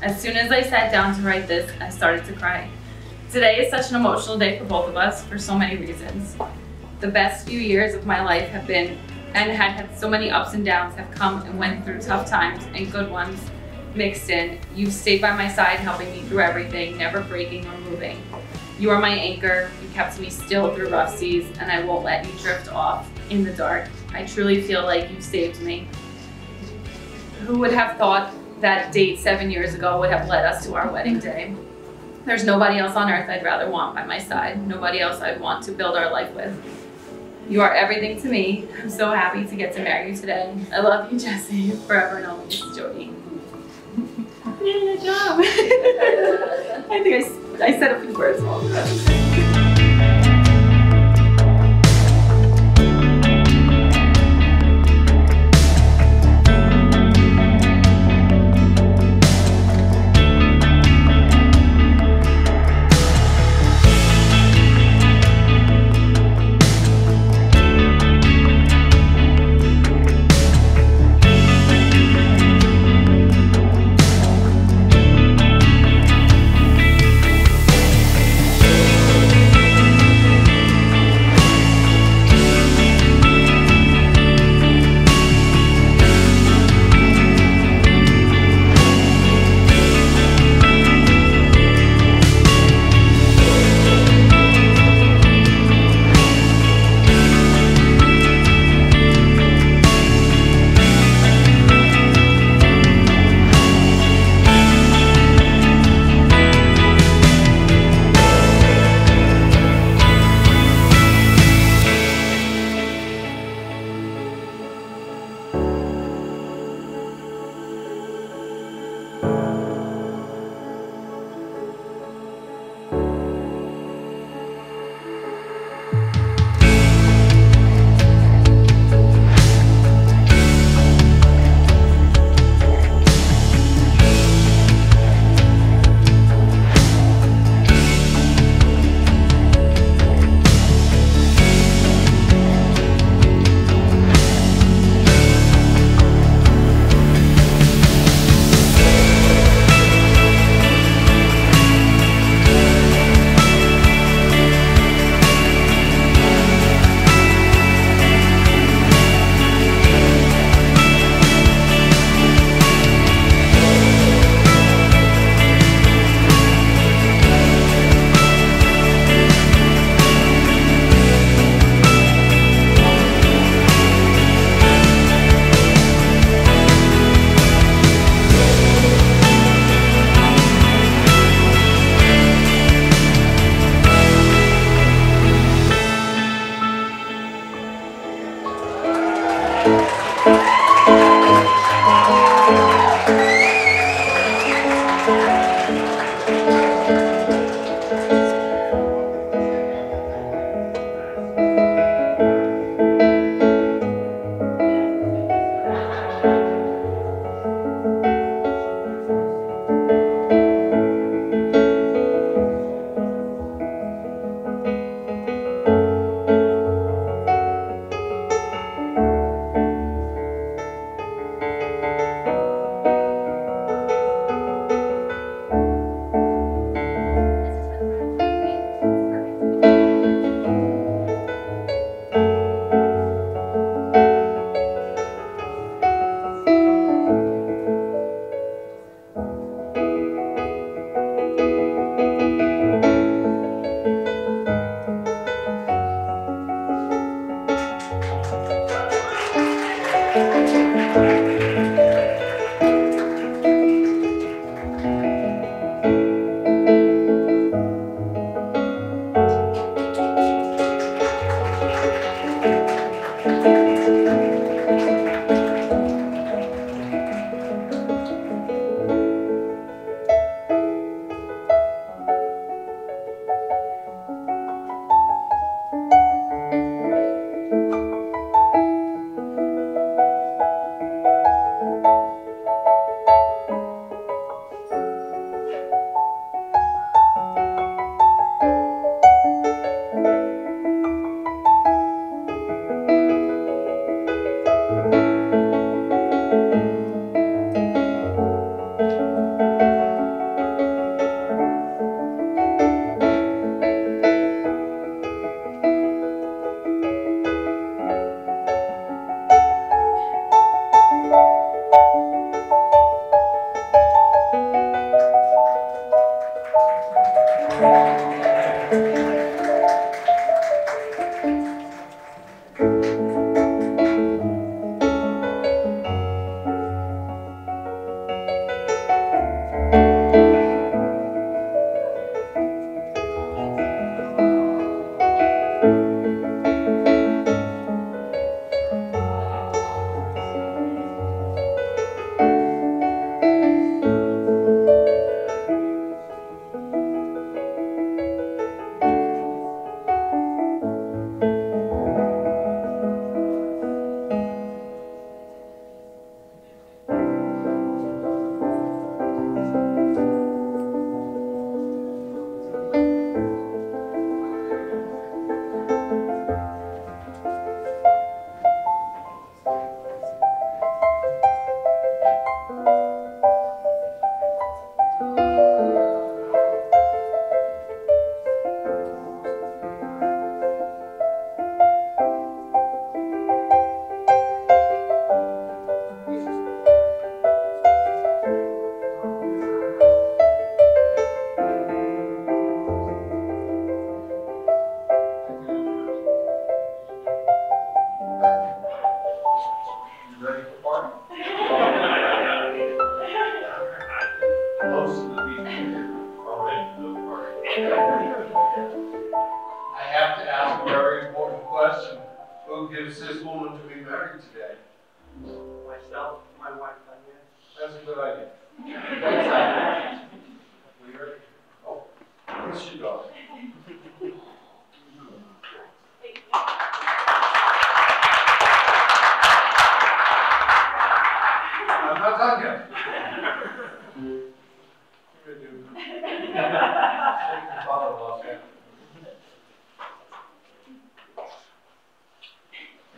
As soon as I sat down to write this, I started to cry. Today is such an emotional day for both of us for so many reasons. The best few years of my life have been and had so many ups and downs, have come and went through tough times and good ones mixed in. You've stayed by my side, helping me through everything, never breaking or moving. You are my anchor. You kept me still through rough seas, and I won't let you drift off in the dark. I truly feel like you've saved me. Who would have thought that date 7 years ago would have led us to our wedding day? There's nobody else on earth I'd rather want by my side. Nobody else I'd want to build our life with. You are everything to me. I'm so happy to get to marry you today. I love you, Jesse, forever and always, Jody. Yeah, good job. I think I said a few words wrong. question. Who gives this woman to be married today? Myself, my wife, Tanya. That's a good idea. What's that? We heard? Oh, where's your daughter? I'm not done yet.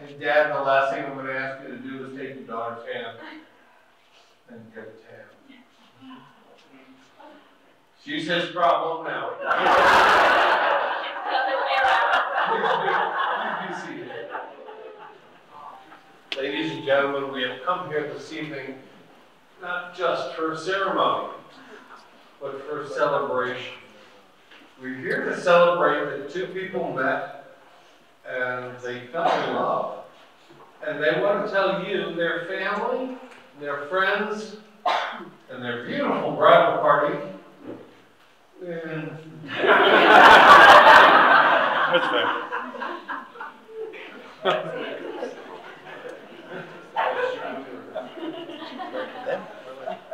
And Dad, the last thing I'm going to ask you to do is take your daughter's hand and give it to him. She's his problem now. Please be seated. Ladies and gentlemen, we have come here this evening not just for a ceremony, but for a celebration. We're here to celebrate that two people met and they fell in love. And they want to tell you, their family, their friends, and their beautiful bridal party. That's fair.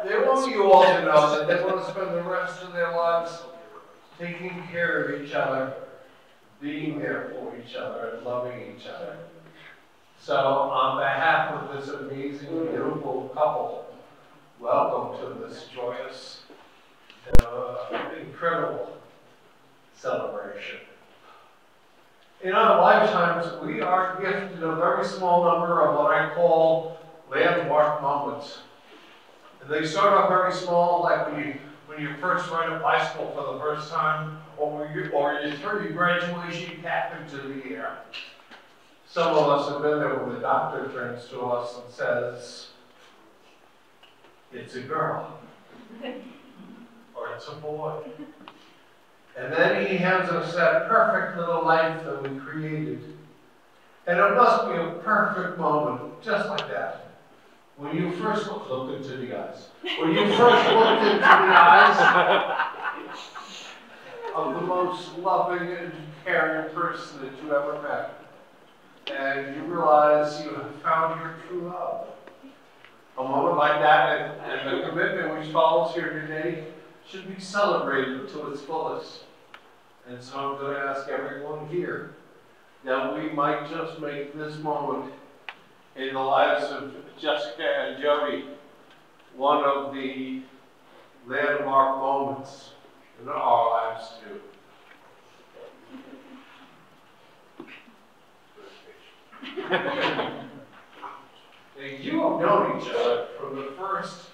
They want you all to know that they want to spend the rest of their lives taking care of each other, being there for each other, and loving each other. So, on behalf of this amazing, beautiful couple, welcome to this joyous, incredible celebration. In our lifetimes, we are gifted a very small number of what I call landmark moments. And they start off very small, like when you first ride a bicycle for the first time, or you throw your graduation cap into the air. Some of us have been there when the doctor turns to us and says, it's a girl, or it's a boy. And then he hands us that perfect little life that we created. And it must be a perfect moment, just like that. When you first look into the eyes. When you first looked into the eyes of the most loving and caring person that you ever met. And you realize you have found your true love. A moment like that and the commitment which follows here today should be celebrated to its fullest. And so I'm going to ask everyone here that we might just make this moment in the lives of Jessica and Jody one of the landmark moments in our lives too. You have known each other from the first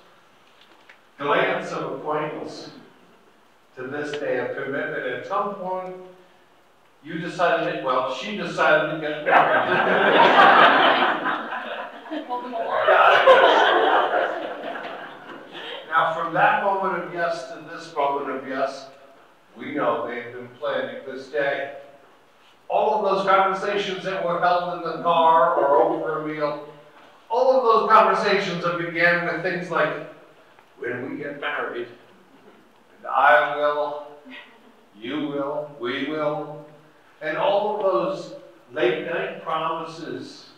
glance of acquaintance to this day of commitment. At some point, you decided, well, she decided to get married. Now, from that moment of yes to this moment of yes, we know they've been planning this day. All of those conversations that were held in the car or over a meal, all of those conversations that began with things like, when we get married, and I will, you will, we will, and all of those late night promises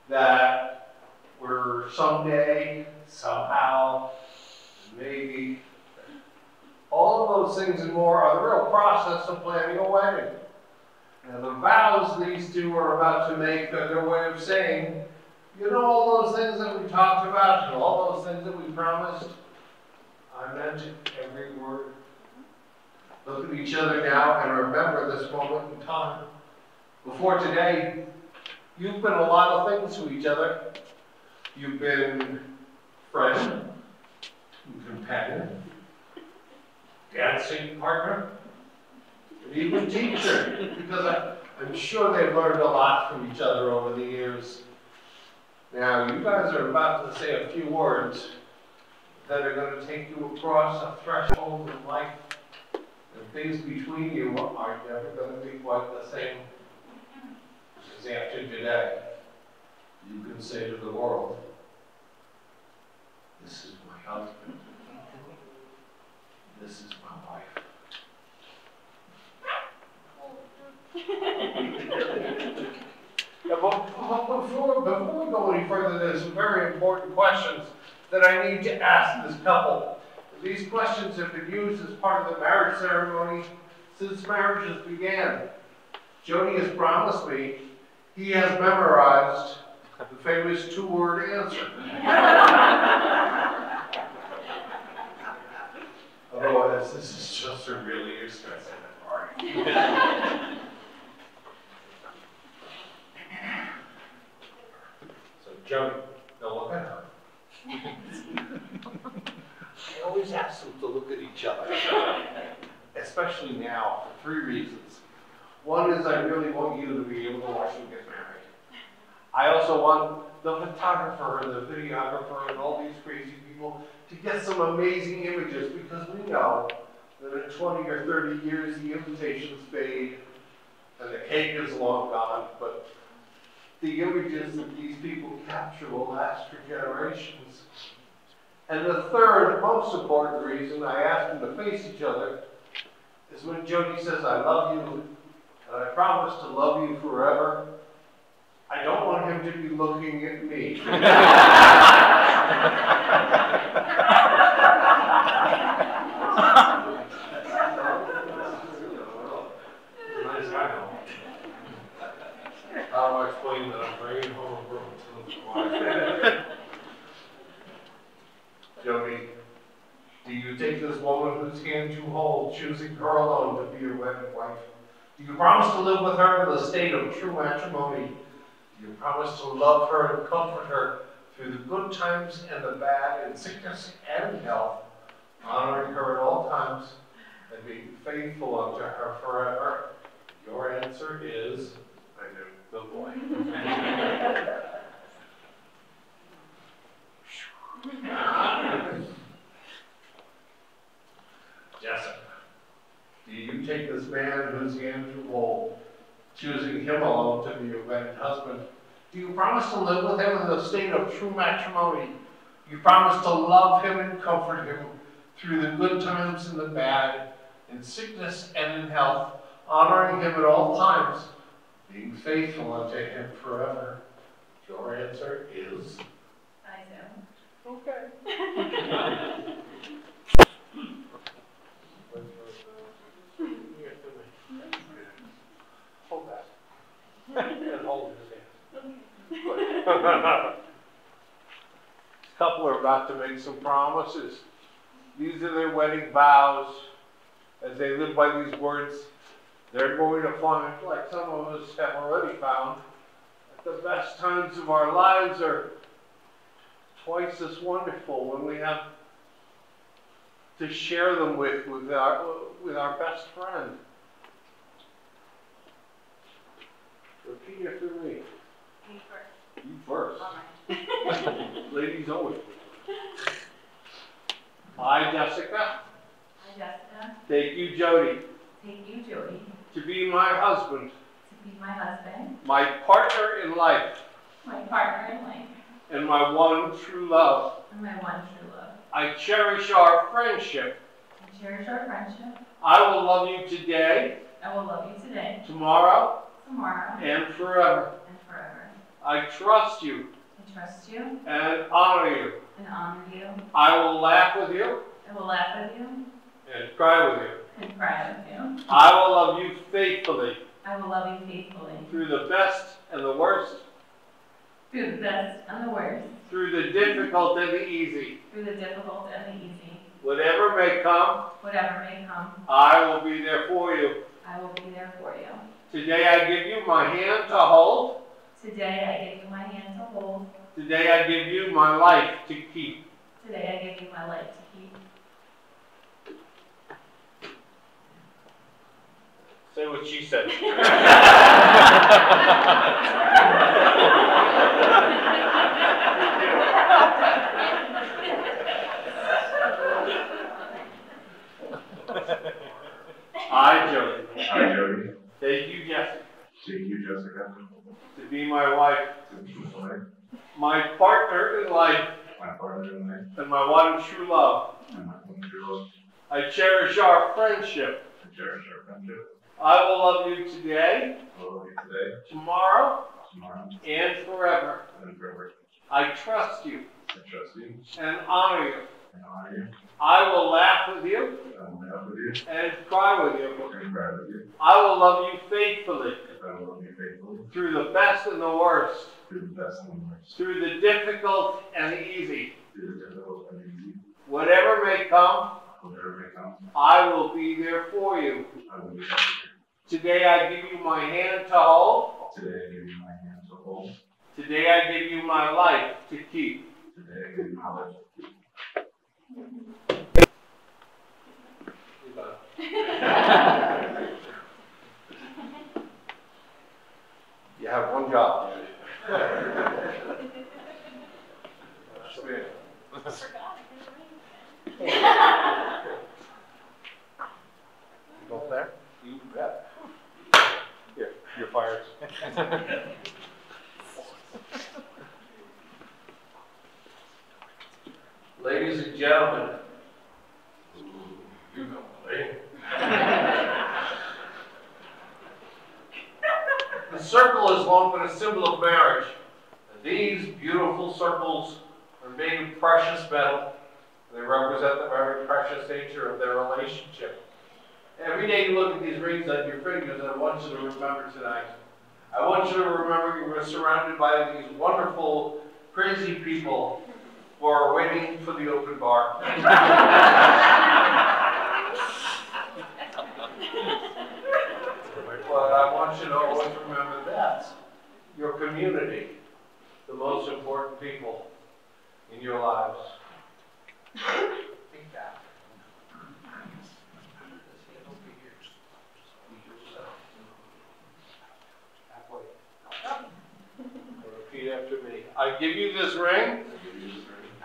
that were someday, somehow, maybe. All of those things and more are the real process of planning a wedding. And the vows these two are about to make are their way of saying, you know, all those things that we talked about and all those things that we promised, I meant every word. Look at each other now and remember this moment in time. Before today, you've been a lot of things to each other. You've been friend, companion, dancing partner, and even teacher, because I'm sure they've learned a lot from each other over the years. Now, you guys are about to say a few words that are going to take you across a threshold in life, and things between you are never going to be quite the same as after today. You can say to the world, this is my husband. This is my wife. before we go any further, there's some very important questions that I need to ask this couple. These questions have been used as part of the marriage ceremony since marriages began. Jody has promised me he has memorized the famous two-word answer. Otherwise, this is just a really expensive party. So, Jody, now look at her. I always ask them to look at each other, especially now, for 3 reasons. One is I really want you to be able to watch them get married. I also want the photographer and the videographer and all these crazy people to get some amazing images, because we know that in 20 or 30 years the invitations fade and the cake is long gone, but the images that these people capture will last for generations. And the third, most important reason I asked them to face each other is when Jody says, I love you, and I promise to love you forever, I don't want him to be looking at me. Nice guy, though. I'll explain that I'm bringing home a broom to the wife. Jody, do you take this woman whose hand you hold, choosing her alone to be your wedded wife? Do you promise to live with her in the state of true matrimony? Do you promise to love her and comfort her through the good times and the bad, in sickness and health, honoring her at all times and being faithful unto her forever? Your answer is, I do. Good boy. Jessica, do you take this man whose hand you hold, choosing him alone to be your wedded husband? Do you promise to live with him in the state of true matrimony? Do you promise to love him and comfort him through the good times and the bad, in sickness and in health, honoring him at all times, being faithful unto him forever? Your answer is? I do. Okay. Hold that. And hold his hand. This couple are about to make some promises. These are their wedding vows. As they live by these words, they're going to find, like some of us have already found, that the best times of our lives are twice as wonderful when we have to share them with our best friend. Repeat after me. Me first. You first. All right. Ladies always. I, Jessica. I, Jessica. Take you, Jody. Take you, Jody. To be my husband. To be my husband. My partner in life. My partner in life. And my one true love. And my one true love. I cherish our friendship. I cherish our friendship. I will love you today. I will love you today. Tomorrow. Tomorrow. And forever. And forever. I trust you. I trust you. And honor you. And honor you. I will laugh with you. I will laugh with you. And cry with you. And cry with you. I will love you faithfully. I will love you faithfully. Through the best and the worst. Through the best and the worst. Through the difficult and the easy. Through the difficult and the easy. Whatever may come. Whatever may come. I will be there for you. I will be there for you. Today I give you my hand to hold. Today I give you my hand to hold. Today I give you my life to keep. Today I give you my life to keep. Say what she said. I, Jody. I, Jody. Take you, Jessica. Take you, Jessica. To be my wife. To be my wife. My partner in life. My partner in life. And my one true love. And my one true love. I cherish our friendship. I cherish our friendship. I will love you today. I will love you today. Tomorrow. tomorrow, and forever. and forever. I trust you I trust you and honor you. and honor you. I will laugh with you I will laugh with you and cry with you. and cry with you. I will love you faithfully I will love you faithfully through the best and the worst, through the best and the worst, through the difficult and the easy. through the difficult and the easy. Whatever may come, Whatever may come, I will be there for you. I will be happy. Today I give you my hand to hold. Today I give you my hand to hold. Today I give you my life to keep. Today I give you my life to keep. You have one job. Go there? You bet. Here, you're fired. Ladies and gentlemen, you know, right? The circle has long been a symbol of marriage. And these beautiful circles are made of precious metal. They represent the very precious nature of their relationship. Every day you look at these rings on your fingers, I want you to remember tonight. I want you to remember you were surrounded by these wonderful, crazy people who are waiting for the open bar. But I want you to always remember that. Your community, the most important people in your lives. Think that. Repeat after me. I give you this ring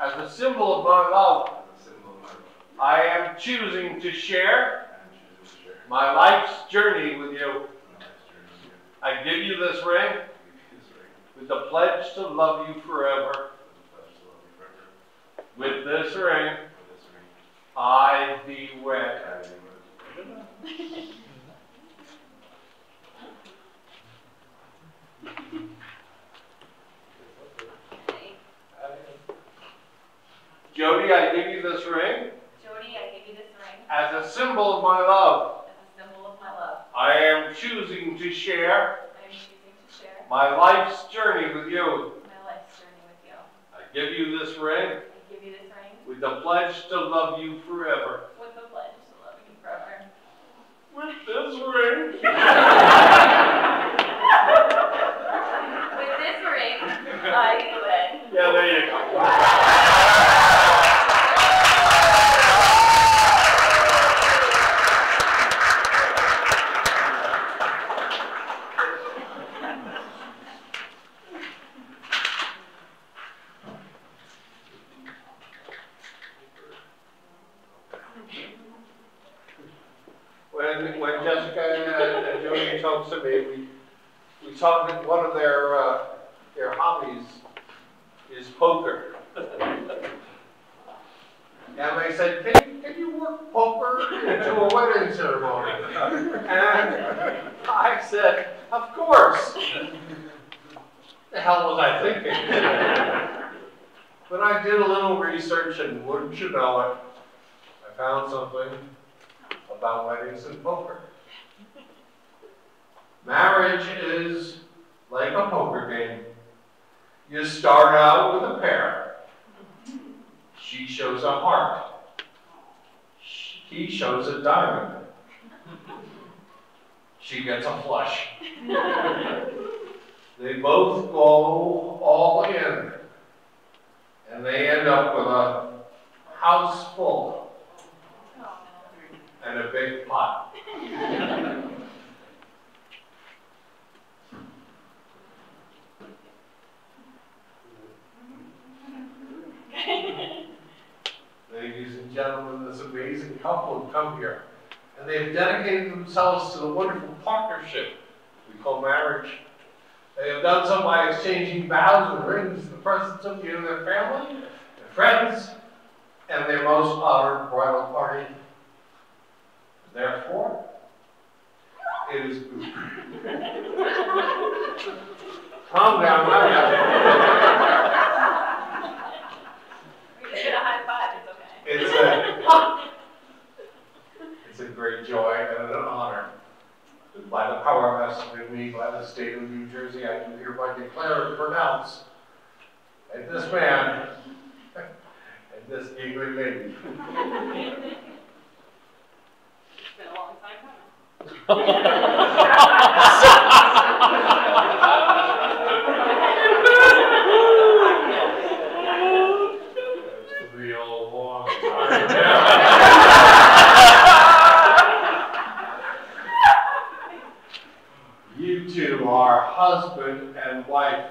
as a symbol of my love. I am choosing to share my life's journey with you. I give you this ring with the pledge to love you forever. With this ring, I thee wed. Jody, I give you this ring. Jody, I give you this ring As a symbol of my love. as a symbol of my love. I am choosing to share I am choosing to share my life's journey with you. my life's journey with you. I give you this ring I give you this ring with the pledge to love you forever. with the pledge to love you forever. With this ring. With this ring, I do it. Yeah, there you go. When Jessica and Jody talked to me, we talked that one of their hobbies is poker. And they said, can you work poker into a wedding ceremony? And I said, of course. The hell was I thinking? But I did a little research, and wouldn't you know it, I found something about weddings and poker. Marriage is like a poker game. You start out with a pair. She shows a heart. He shows a diamond. She gets a flush. They both go all in. And they end up with a house full and a big pot. Ladies and gentlemen, this amazing couple have come here, and they've dedicated themselves to the wonderful partnership we call marriage. They have done so by exchanging vows and rings in the presence of you and their family, their friends, and their most honored bridal party. Therefore, it is Calm down, calm down. We just get a high five, it's okay. It's a great joy and an honor. By the power vested in me by the state of New Jersey, I do hereby declare and pronounce that this man and this giggling lady. It's been a long time coming. It's the real long time. You two are husband and wife.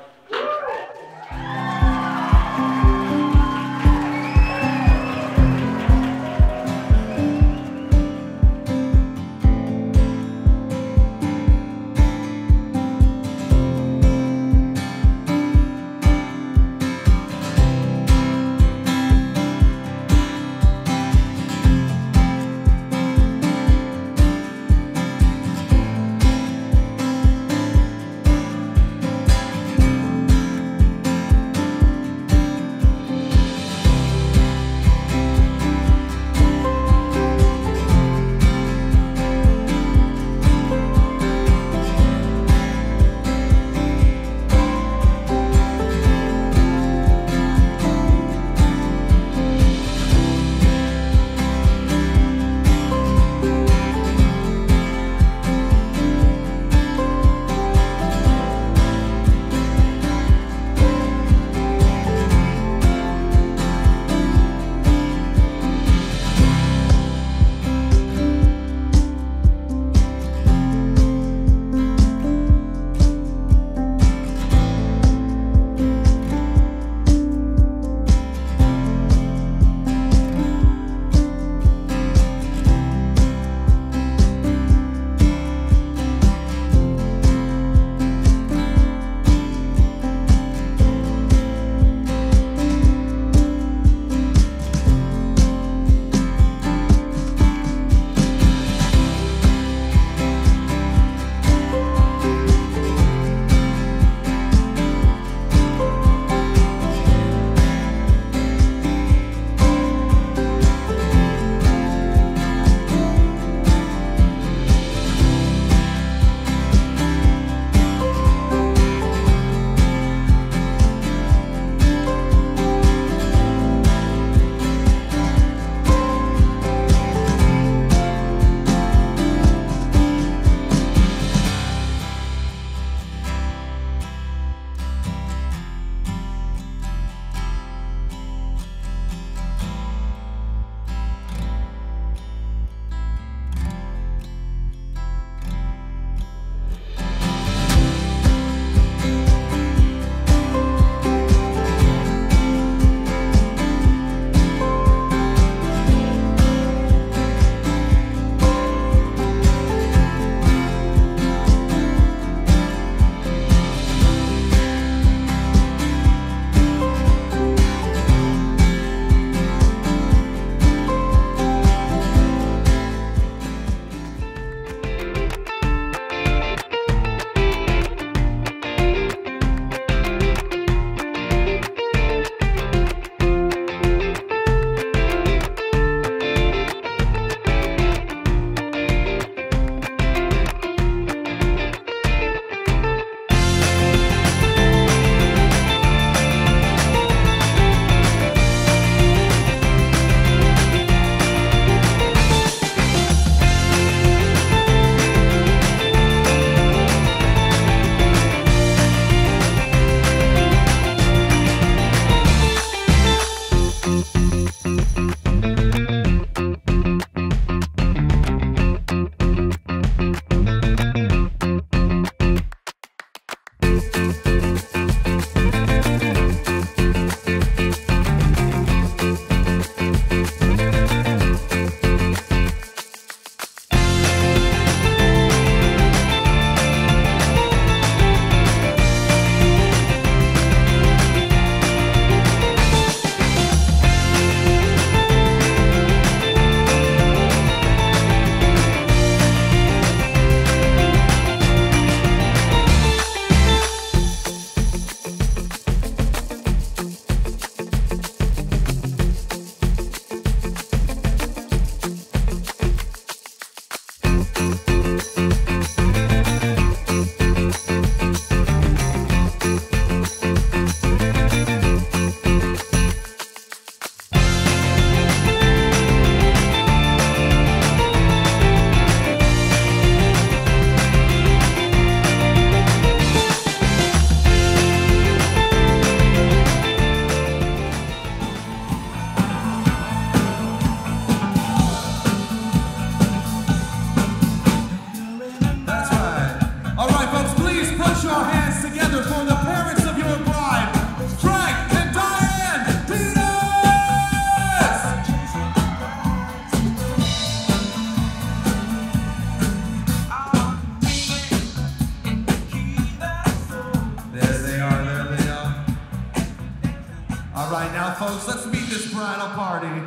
All right, now folks, let's meet this bridal party.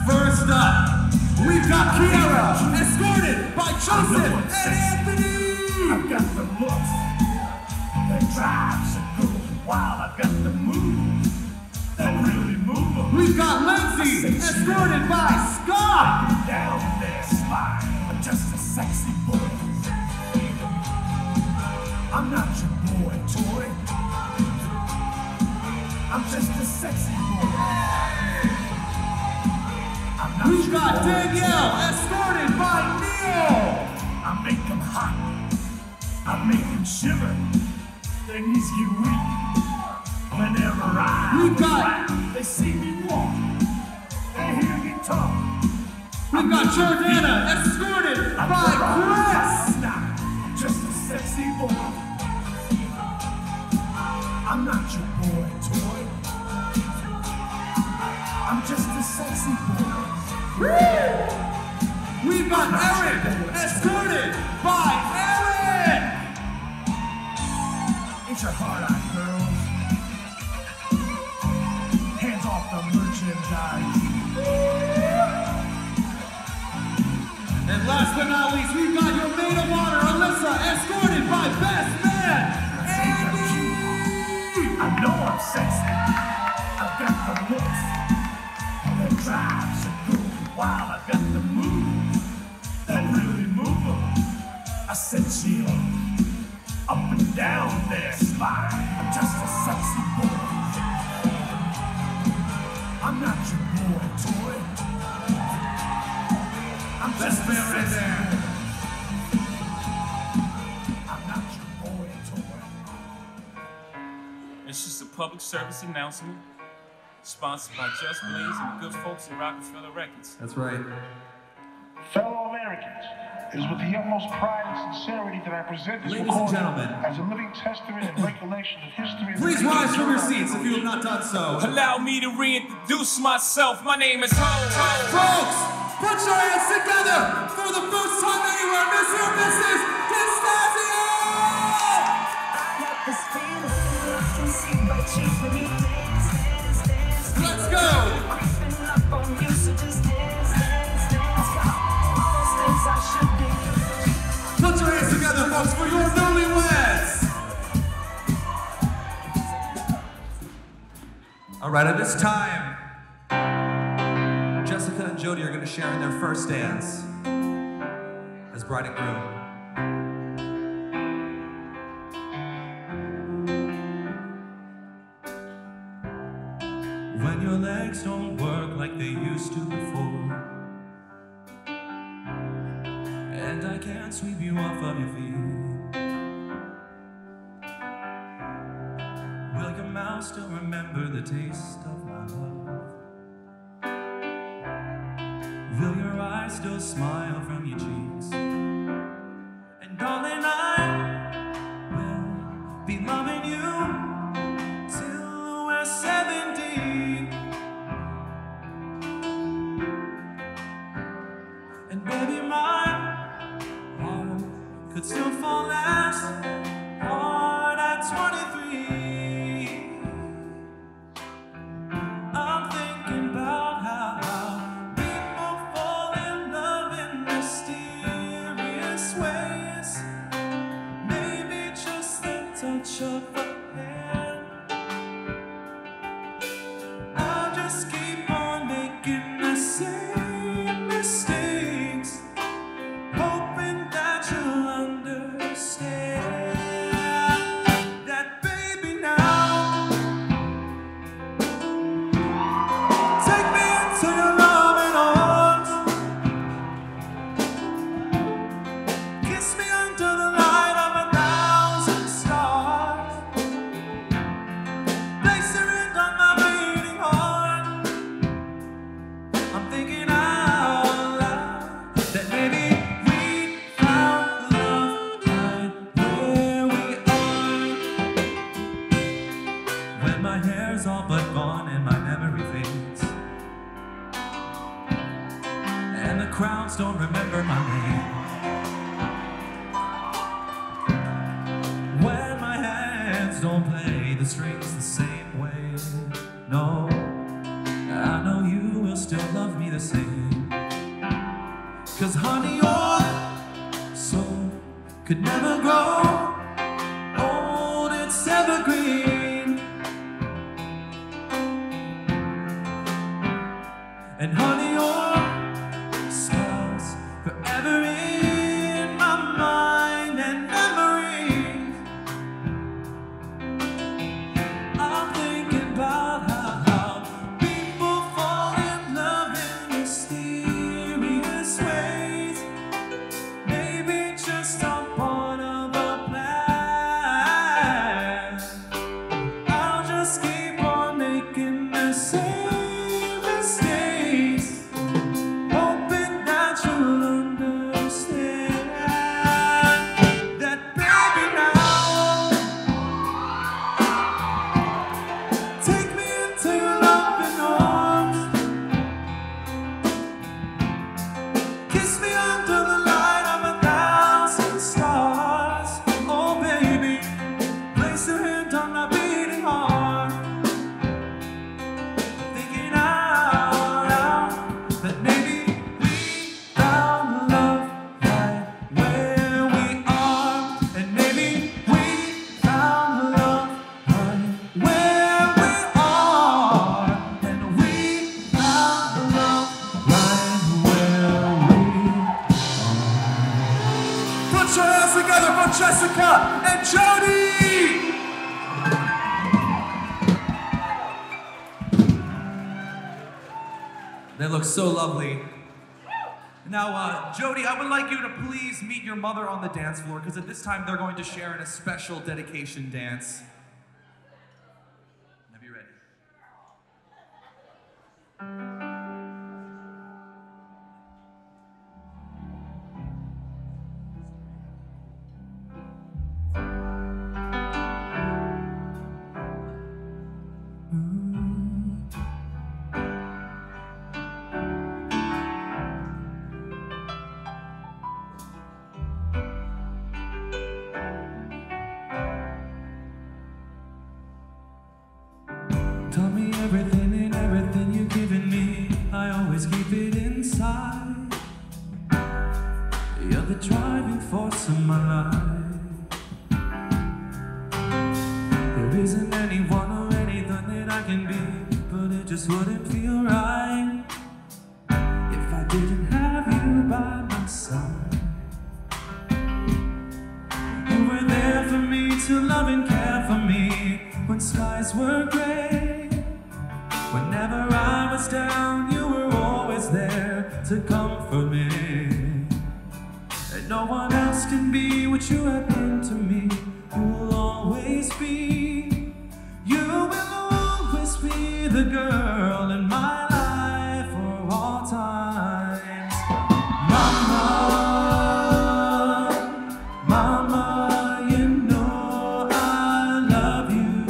First up, we've got Kiara, escorted by Joseph and Anthony. I've got the looks that drives a girl wild. I've got the moves that really move them. We've got Lindsay, escorted by Scott. Down there, slide. I'm just a sexy boy. I'm not your boy toy. I'm just a sexy boy. We've got Danielle, escorted by Neil. I make them hot. I make them shiver. Their knees get weak whenever I We've got laugh. They see me walk. They hear me talk. We've got Jordana, escorted by Chris. I'm not just a sexy boy. I'm not your boy toy. I'm just a sexy boy. We've got Eric, escorted by Eric. Ain't your heart out, girls? Hands off the merchandise. And last but not least, we've got your maid of honor, Alyssa, escorted by Best Man, Andy. I know I'm sexy. I've got the looks that drives a girl wild. I've got the moves that really move them. I said chill, up and down there, slide. I'm just a sexy boy. I'm not your boy toy. I'm just a sexy boy. I'm not your boy toy. It's just a public service announcement, sponsored by Just Blaze and the good folks at Rockefeller Records. That's right. Fellow Americans, it is with the utmost pride and sincerity that I present this Ladies and recording gentlemen, as a living testament and recollection of history. please rise from your seats if you have not done so. Allow me to reintroduce myself. My name is Ho. Folks, put your hands together for the first time anywhere, Mr. and Mrs. DiStasio! Let's go! Put your hands together, folks, for your newlyweds! All right, at this time, Jessica and Jody are going to share in their first dance as bride and groom. When your legs don't work like they used to before, and I can't sweep you off of your feet, will your mouth still remember the taste of my love? Will your eyes still smile from your cheeks? And darling, I will be loving you till we're 70. And baby, my heart could still fall as hard at 23. I'm thinking about how people fall in love in mysterious ways. Maybe just the touch of a hand. I'll just keep on making the same mistakes, hoping that you'll understand that, baby, now take me into your loving arms, kiss me under the light of 1,000 stars, place your hand on my beating heart. I'm thinking out loud that maybe we found love right where we are. When my hair's all but gone and my memory fades, and the crowds don't remember my name, when my hands don't play the strings the same way No, I know you will still love me the same. 'Cause honey, your soul could never grow old, it's evergreen. And honey, your smile's forever in my mind and memories. I'm thinking about how people fall in love in mysterious ways. Maybe just a part of a plan. I'll just keep on making the same mistakes, hoping that you'll understand that, baby, now take me into your loving arms, kiss me under the light of 1,000 stars. Oh baby, place your hand on my beating heart, thinking out loud that maybe we found love right where we are, and maybe we found love right where we are, and we found love right where we are. Put your hands together for Jessica and Jody! They look so lovely. Now, Jody, I would like you to please meet your mother on the dance floor, because at this time they're going to share in a special dedication dance. Whenever you're ready. Tell me everything and everything you've given me, I always keep it inside. You're the driving force of my life. There isn't anyone or anything that I can be, but it just wouldn't feel right if I didn't have you by my side. You were there for me to love and care for me when skies were gray. Whenever I was down, you were always there to comfort me. And no one else can be what you have been to me. You will always be, you will always be the girl in my life for all times. Mama, mama, you know I love you.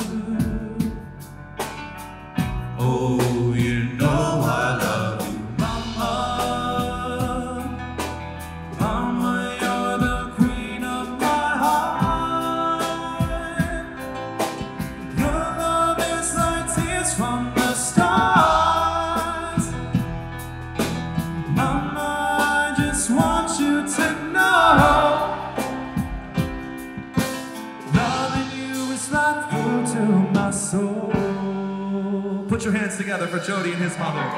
Oh, you know I love you, mama. Mama, you're the queen of my heart. Your love is like tears from the stars. Mama, I just want you to know, loving you is like food to my soul. Put your hands together for Jody and his mother.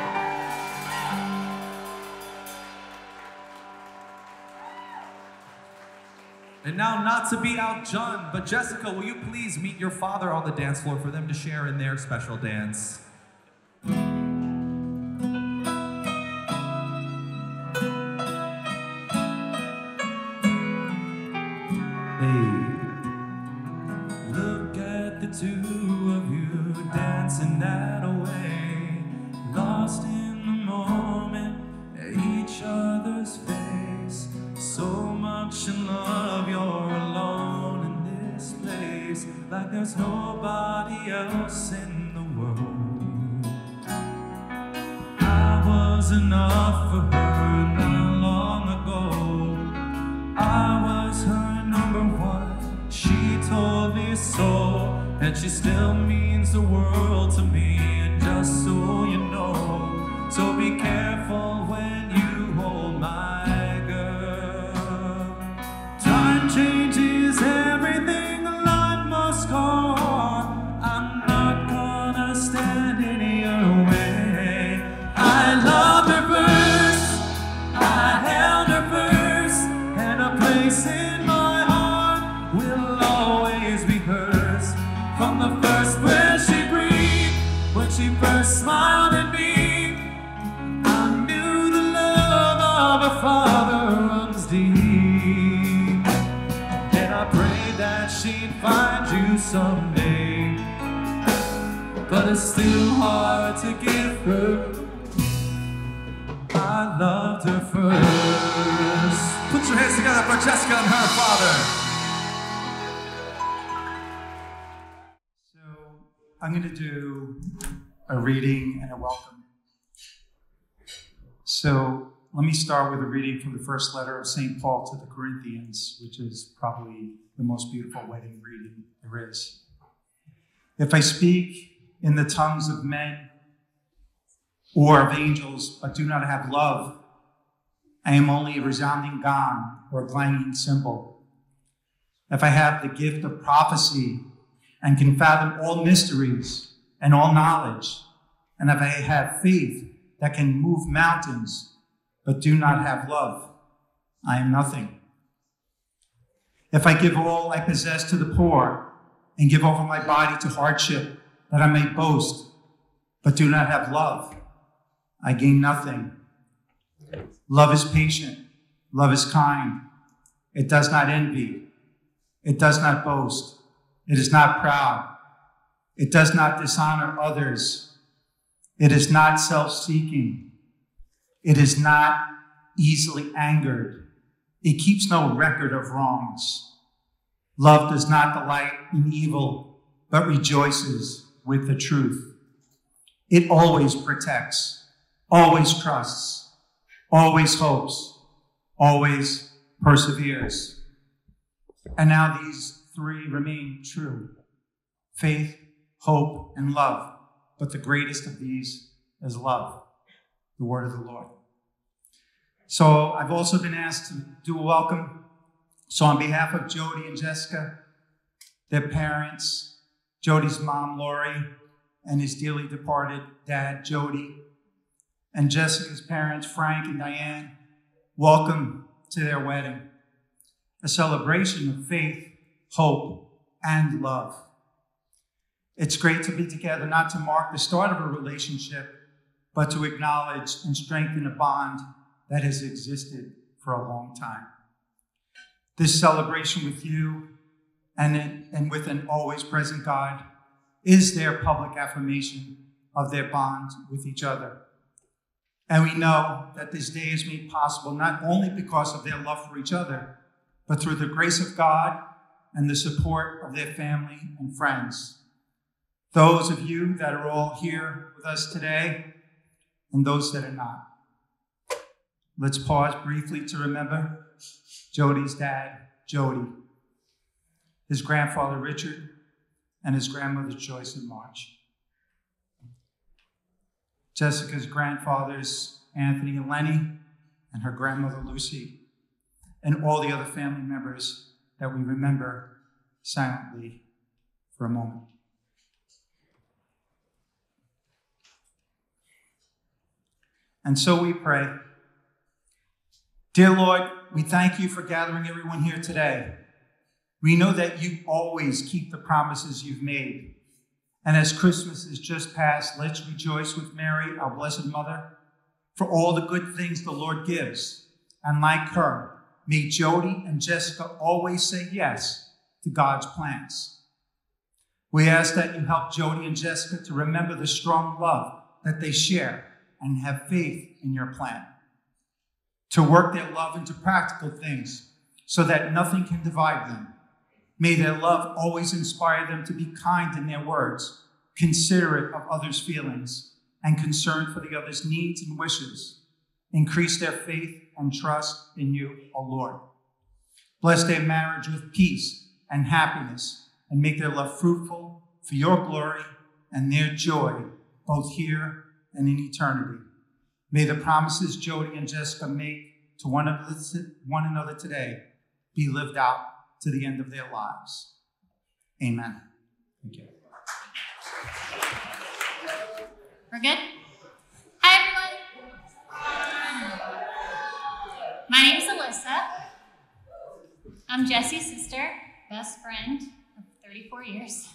And now, not to be outdone, but Jessica, will you please meet your father on the dance floor for them to share in their special dance? Hey, look at the two of you dancing that way, lost in the moment at each other's face. So much in love, you're alone in this place, like there's nobody else in the world. I was enough for her not long ago. I was her number one, she told me so. and she still means the world to me. And just so you know, so be careful when you hold my girl. Time changes everything, life must go on. I'm not gonna stand in your way. I loved her first, I held her first, and a place in my heart will always be hers. From the first breath she breathed, when she first smiled at me, I knew the love of a father runs deep. And I prayed that she'd find you someday, but it's still hard to give her. I loved her first. Put your hands together for Jessica and her father. So I'm going to do a reading and a welcome. So let me start with a reading from the first letter of St. Paul to the Corinthians, which is probably the most beautiful wedding reading there is. If I speak in the tongues of men or of angels, but do not have love, I am only a resounding gong or a clanging cymbal. If I have the gift of prophecy and can fathom all mysteries and all knowledge, and if I have faith that can move mountains, but do not have love, I am nothing. If I give all I possess to the poor and give over my body to hardship, that I may boast, but do not have love, I gain nothing. Love is patient. Love is kind. It does not envy. It does not boast. It is not proud. It does not dishonor others. It is not self-seeking. It is not easily angered. It keeps no record of wrongs. Love does not delight in evil, but rejoices with the truth. It always protects, always trusts, always hopes, always perseveres. And now these three remain true: faith, hope, and love. But the greatest of these is love, the word of the Lord. So I've also been asked to do a welcome. So on behalf of Jody and Jessica, their parents, Jody's mom, Lori, and his dearly departed dad, Jody, and Jessica's parents, Frank and Diane, welcome to their wedding, a celebration of faith, hope, and love. It's great to be together, not to mark the start of a relationship, but to acknowledge and strengthen a bond that has existed for a long time. This celebration with you and with an always present God is their public affirmation of their bond with each other. And we know that this day is made possible not only because of their love for each other, but through the grace of God and the support of their family and friends. Those of you that are all here with us today, and those that are not. Let's pause briefly to remember Jody's dad, Jody, his grandfather, Richard, and his grandmother, Joyce and March. Jessica's grandfathers, Anthony and Lenny, and her grandmother, Lucy, and all the other family members that we remember silently for a moment. And so we pray. Dear Lord, we thank you for gathering everyone here today. We know that you always keep the promises you've made. And as Christmas is just past, let's rejoice with Mary, our Blessed Mother, for all the good things the Lord gives. And like her, may Jody and Jessica always say yes to God's plans. We ask that you help Jody and Jessica to remember the strong love that they share and have faith in your plan, to work their love into practical things so that nothing can divide them. May their love always inspire them to be kind in their words, considerate of others' feelings, and concerned for the other's needs and wishes. Increase their faith and trust in you, O Lord. Bless their marriage with peace and happiness, and make their love fruitful for your glory and their joy, both here and in eternity. May the promises Jody and Jessica make to one another today be lived out to the end of their lives. Amen. Thank you. We're good? Hi, everyone. My name is Alyssa. I'm Jesse's sister, best friend of 34 years.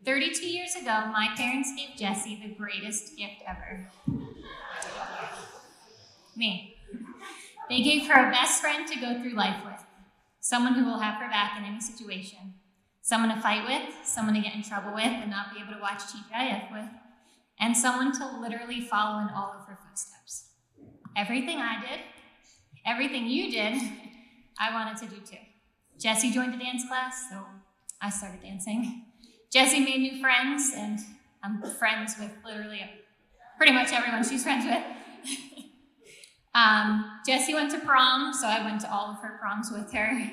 32 years ago, my parents gave Jesse the greatest gift ever. Me. They gave her a best friend to go through life with, someone who will have her back in any situation, someone to fight with, someone to get in trouble with and not be able to watch TGIF with, and someone to literally follow in all of her footsteps. Everything I did, everything you did, I wanted to do too. Jesse joined a dance class, so I started dancing. Jesse made new friends, and I'm friends with literally pretty much everyone she's friends with. Jessie went to prom, so I went to all of her proms with her.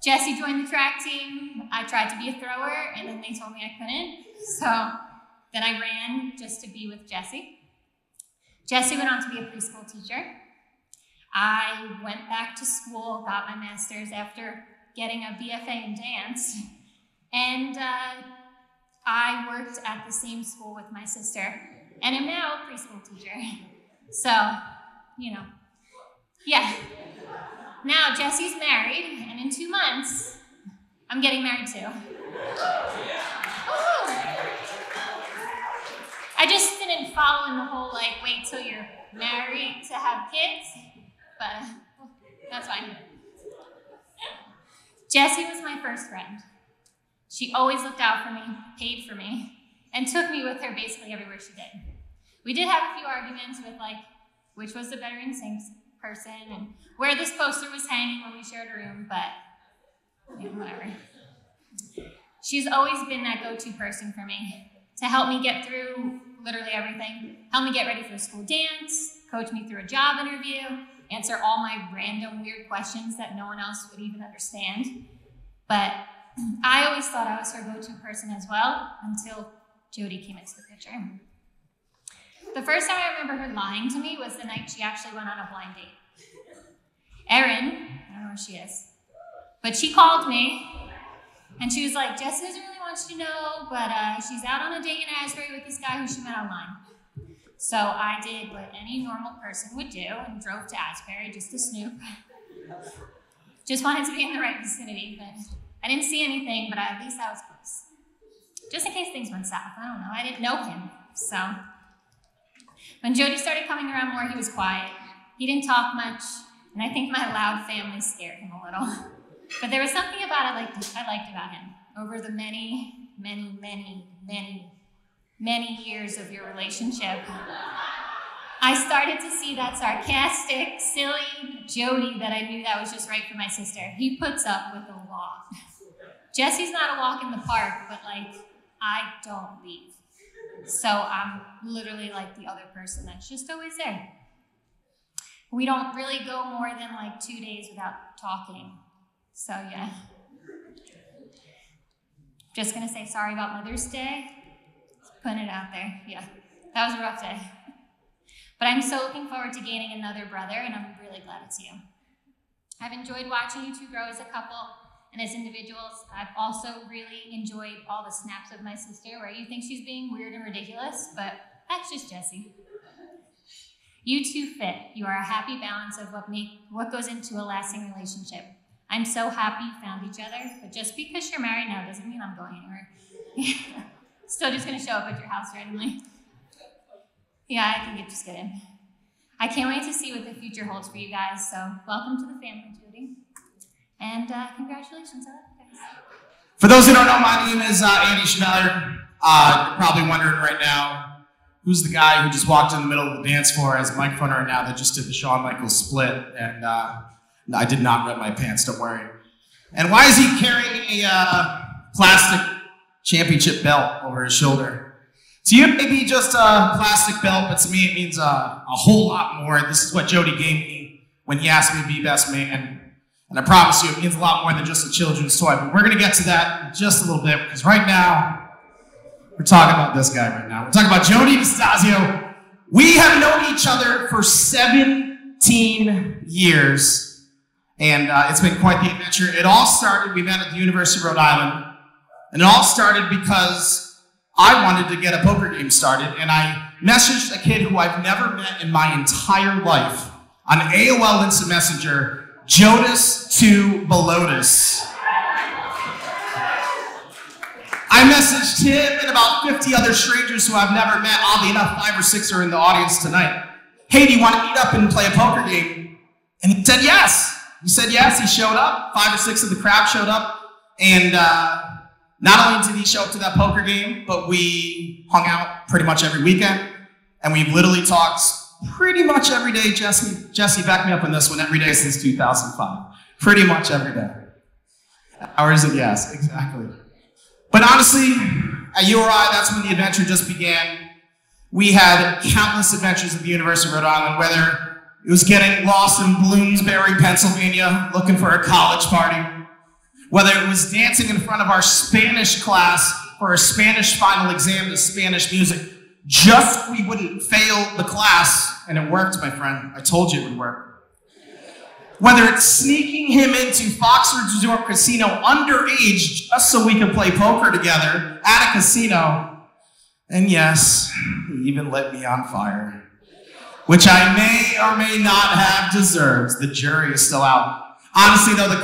Jessie joined the track team. I tried to be a thrower, and then they told me I couldn't. So then I ran just to be with Jessie. Jessie went on to be a preschool teacher. I went back to school, got my master's after getting a BFA in dance, and I worked at the same school with my sister, and am now a preschool teacher. So, you know, yeah. Now Jessie's married, and in 2 months, I'm getting married too. Woo! I just didn't follow in the whole, like, wait till you're married to have kids, but that's fine. Jessie was my first friend. She always looked out for me, paid for me, and took me with her basically everywhere she did. We did have a few arguments with, like, which was the better NSYNC person and where this poster was hanging when we shared a room, but yeah, whatever. She's always been that go-to person for me to help me get through literally everything, help me get ready for a school dance, coach me through a job interview, answer all my random weird questions that no one else would even understand. But I always thought I was her go-to person as well until Jody came into the picture. The first time I remember her lying to me was the night she actually went on a blind date. Erin, I don't know where she is, but she called me and she was like, Jess doesn't really want you to know, but she's out on a date in Asbury with this guy who she met online. So I did what any normal person would do and drove to Asbury just to snoop. Just wanted to be in the right vicinity, but I didn't see anything, but at least I was close. Just in case things went south, I don't know, I didn't know him, so. When Jody started coming around more, he was quiet. He didn't talk much, and I think my loud family scared him a little. But there was something about it I liked about him. Over the many years of your relationship, I started to see that sarcastic, silly Jody that I knew that was just right for my sister. He puts up with a lot. Jessie's not a walk in the park, but like, I don't leave. So I'm literally like the other person that's just always there. We don't really go more than like 2 days without talking. So yeah. Just gonna say sorry about Mother's Day. Just putting it out there, yeah. That was a rough day. But I'm so looking forward to gaining another brother, and I'm really glad it's you. I've enjoyed watching you two grow as a couple and as individuals. I've also really enjoyed all the snaps of my sister where you think she's being weird and ridiculous, but that's just Jessie. You two fit. You are a happy balance of what goes into a lasting relationship. I'm so happy you found each other, but just because you're married now doesn't mean I'm going anywhere. Still just gonna show up at your house randomly. Yeah, I can just get in. I can't wait to see what the future holds for you guys, so welcome to the family, Jody. And congratulations, I love you guys. For those who don't know, my name is Andy Schneller. You're probably wondering right now, who's the guy who just walked in the middle of the dance floor as a microphone right now that just did the Shawn Michaels split, and I did not wet my pants, don't worry. And why is he carrying a plastic championship belt over his shoulder? To you, it may be just a plastic belt, but to me, it means a whole lot more. This is what Jody gave me when he asked me to be best man. And I promise you, it means a lot more than just a children's toy. But we're going to get to that in just a little bit, because right now, we're talking about this guy right now. We're talking about Jody DiStasio. We have known each other for 17 years, and it's been quite the adventure. It all started, we met at the University of Rhode Island, and it all started because I wanted to get a poker game started, and I messaged a kid who I've never met in my entire life on AOL Instant Messenger, Jonas to Belotus. I messaged him and about 50 other strangers who I've never met. Oddly enough, 5 or 6 are in the audience tonight. Hey, do you want to meet up and play a poker game? And he said yes. He said yes. He showed up. 5 or 6 of the crowd showed up. And not only did he show up to that poker game, but we hung out pretty much every weekend. And we've literally talked pretty much every day. Jesse, back me up on this one, every day since 2005. Pretty much every day. Hours of yes, exactly. But honestly, at URI, that's when the adventure just began. We had countless adventures at the University of Rhode Island, whether it was getting lost in Bloomsbury, Pennsylvania, looking for a college party, whether it was dancing in front of our Spanish class for a Spanish final exam to Spanish music, just so we wouldn't fail the class, and it worked, my friend. I told you it would work. Whether it's sneaking him into Foxwoods Resort Casino underage just so we could play poker together at a casino. And yes, he even lit me on fire, which I may or may not have deserved. The jury is still out. Honestly, though, with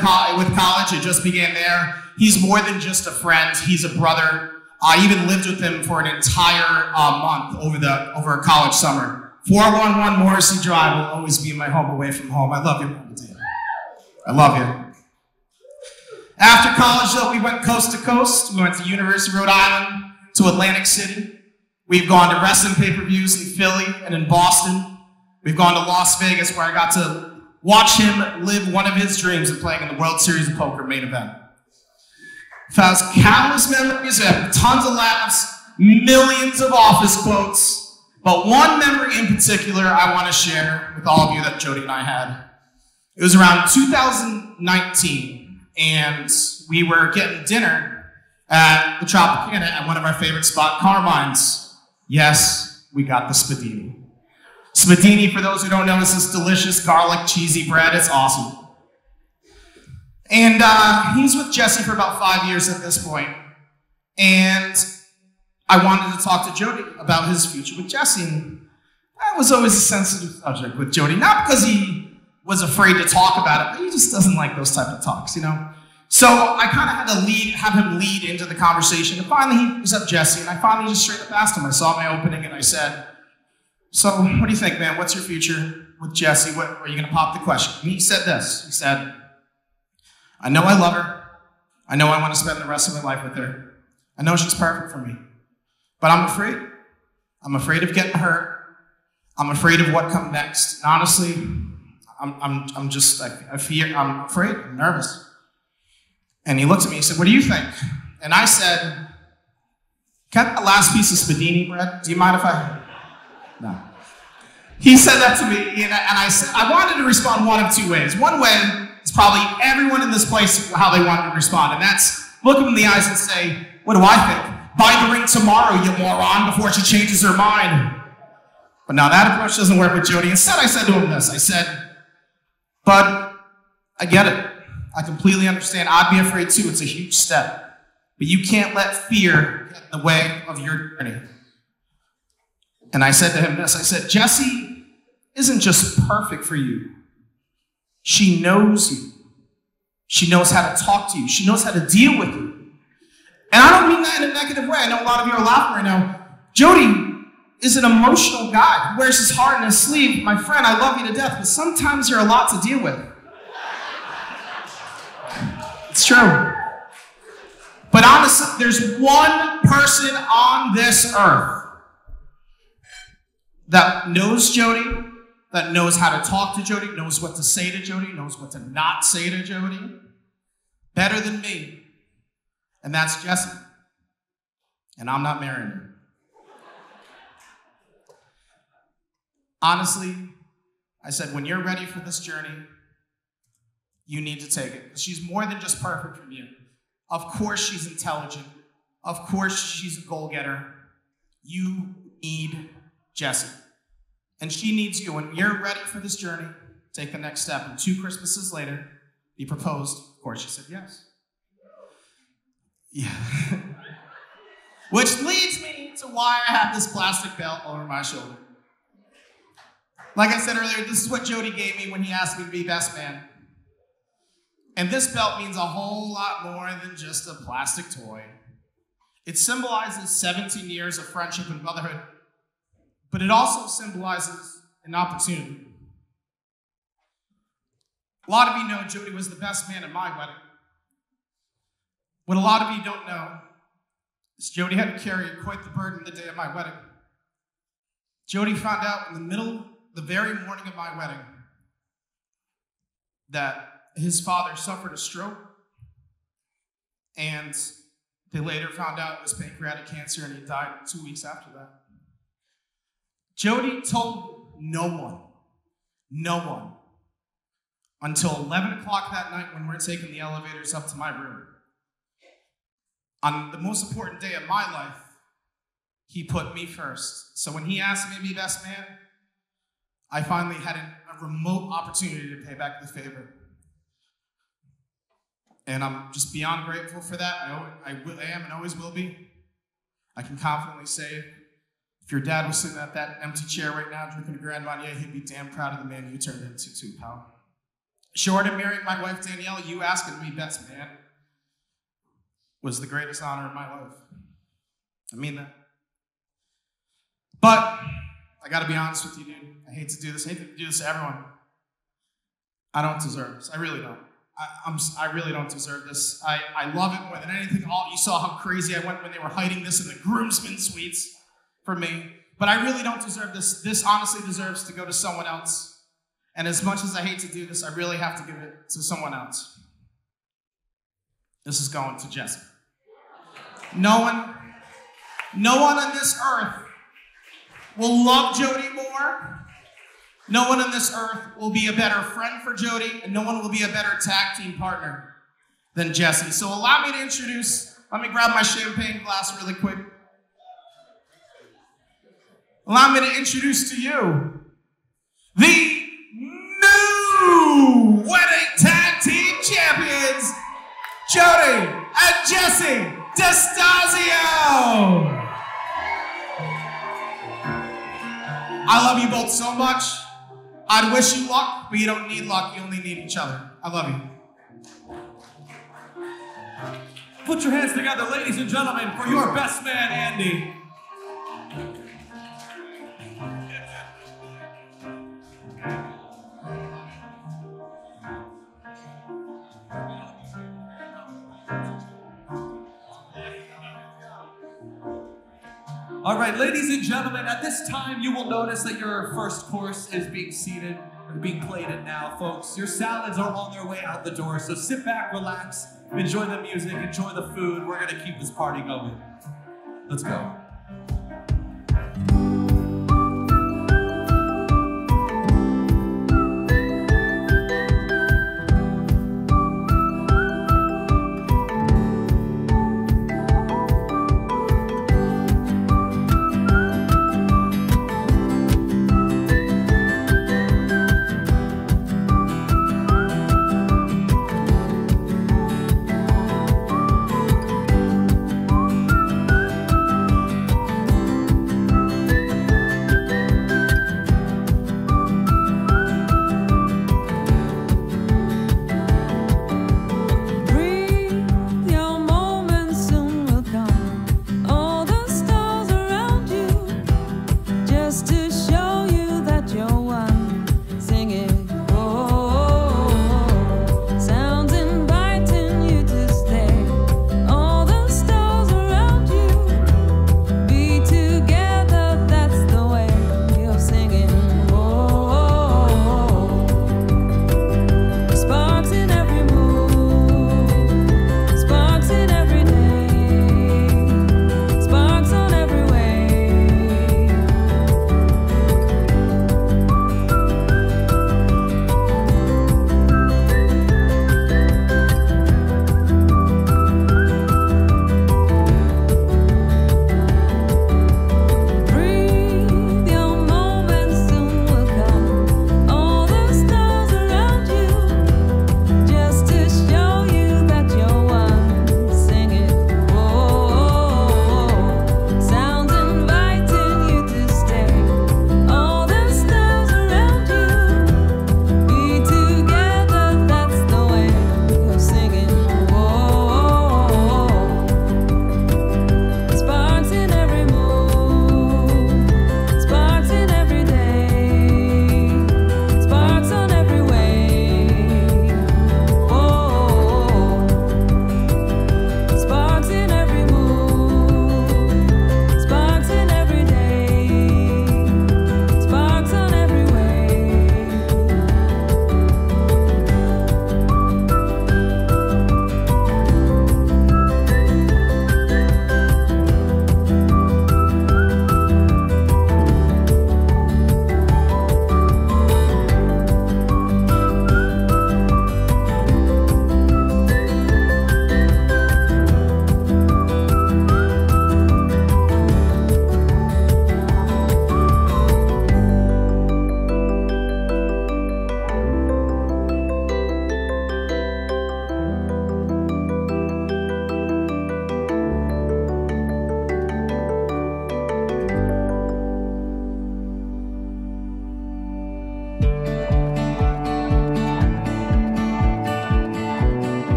college, it just began there. He's more than just a friend. He's a brother. I even lived with him for an entire month over a college summer. 411 Morrissey Drive will always be my home away from home. I love you, Mama dear. I love you. After college, though, we went coast to coast. We went to University of Rhode Island, to Atlantic City. We've gone to wrestling pay-per-views in Philly and in Boston. We've gone to Las Vegas, where I got to watch him live one of his dreams of playing in the World Series of Poker main event. Has countless memories, tons of laughs, millions of office quotes. But one memory in particular I want to share with all of you that Jody and I had. It was around 2019, and we were getting dinner at the Tropicana at one of our favorite spots, Carmine's. Yes, we got the spadini. Spadini, for those who don't know, is this delicious garlic cheesy bread. It's awesome. And he's with Jesse for about 5 years at this point. And I wanted to talk to Jody about his future with Jesse. And that was always a sensitive subject with Jody. Not because he was afraid to talk about it, but he just doesn't like those type of talks, you know? So I kind of had to have him lead into the conversation. And finally, he was up Jesse, and I finally just straight up asked him. I saw my opening, and I said, so what do you think, man? What's your future with Jesse? Are you going to pop the question? And he said this. He said, I know I love her. I know I want to spend the rest of my life with her. I know she's perfect for me. But I'm afraid. I'm afraid of getting hurt. I'm afraid of what comes next. And honestly, I fear, I'm afraid, I'm nervous. And he looked at me, he said, what do you think? And I said, can I have that last piece of spadini bread? Do you mind if I? No. He said that to me, and I said, I wanted to respond one of two ways. One way is probably everyone in this place how they wanted to respond, and that's look him in the eyes and say, what do I think? Buy the ring tomorrow, you moron, before she changes her mind. But now that approach doesn't work with Jody. Instead, I said to him this. I said, bud, I get it. I completely understand. I'd be afraid too. It's a huge step. But you can't let fear get in the way of your journey. And I said to him this. I said, Jessie isn't just perfect for you. She knows you. She knows how to talk to you. She knows how to deal with you. And I don't mean that in a negative way. I know a lot of you are laughing right now. Jody is an emotional guy. He wears his heart in his sleeve. My friend, I love you to death, but sometimes you're a lot to deal with. It's true. But honestly, there's one person on this earth that knows Jody, that knows how to talk to Jody, knows what to say to Jody, knows what to not say to Jody, better than me. And that's Jessie. And I'm not marrying her. Honestly, I said, when you're ready for this journey, you need to take it. She's more than just perfect for you. Of course she's intelligent. Of course she's a goal-getter. You need Jessie. And she needs you. When you're ready for this journey, take the next step. And 2 Christmases later, he proposed. Of course, she said yes. Yeah. Which leads me to why I have this plastic belt over my shoulder. Like I said earlier, this is what Jody gave me when he asked me to be best man. And this belt means a whole lot more than just a plastic toy. It symbolizes 17 years of friendship and brotherhood, but it also symbolizes an opportunity. A lot of you know Jody was the best man at my wedding. What a lot of you don't know is Jody had to carry quite the burden the day of my wedding. Jody found out in the very morning of my wedding, that his father suffered a stroke, and they later found out it was pancreatic cancer, and he died 2 weeks after that. Jody told no one, until 11 o'clock that night when we're taking the elevators up to my room. On the most important day of my life, he put me first. So when he asked me to be best man, I finally had a remote opportunity to pay back the favor. And I'm just beyond grateful for that. I am and always will be. I can confidently say, if your dad was sitting at that empty chair right now drinking a Grand Marnier, he'd be damn proud of the man you turned into too, pal. Short of marrying my wife Danielle, you asking me best man was the greatest honor of my life. I mean that. But I gotta be honest with you, dude. I hate to do this. I hate to do this to everyone. I don't deserve this. I really don't. I really don't deserve this. I love it more than anything. You saw how crazy I went when they were hiding this in the groomsmen suites for me. But I really don't deserve this. This honestly deserves to go to someone else. And as much as I hate to do this, I really have to give it to someone else. This is going to Jessie. No one on this earth will love Jody more. No one on this earth will be a better friend for Jody, and no one will be a better tag team partner than Jessie. So allow me to introduce, let me grab my champagne glass really quick. Allow me to introduce to you the new wedding tag team champions, Jody and Jessie DiStasio. I love you both so much. I'd wish you luck, but you don't need luck. You only need each other. I love you. Put your hands together, ladies and gentlemen, for your best man, Andy. All right, ladies and gentlemen, at this time, you will notice that your first course is being seated, or being plated now, folks. Your salads are on their way out the door, so sit back, relax, enjoy the music, enjoy the food. We're gonna keep this party going. Let's go.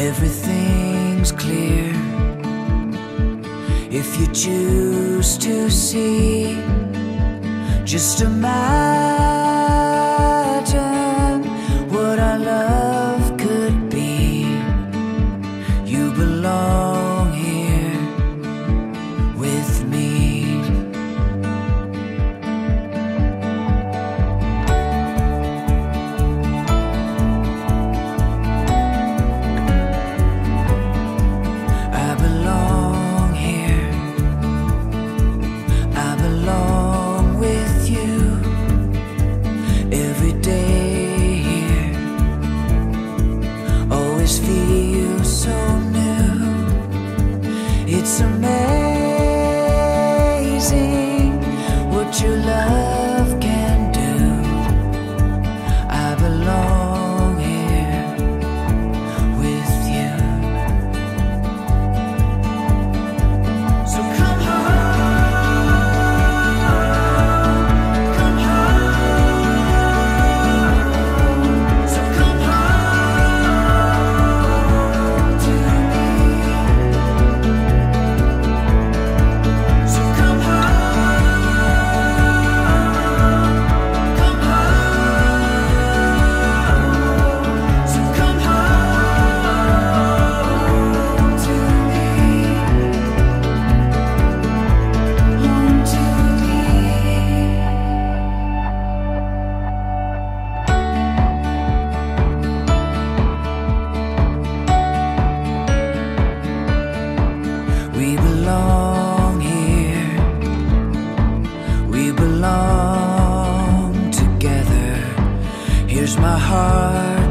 everything's clear. If you choose to see, just imagine what our love could be. You belong here with me. I belong here. I belong with you. Every day here always feels so new. It's amazing what your love can do. I belong here with you. So come home, come home. So come home to me. So come home, come home. So come home to me. Home to me. We belong here. We belong together. Here's my heart.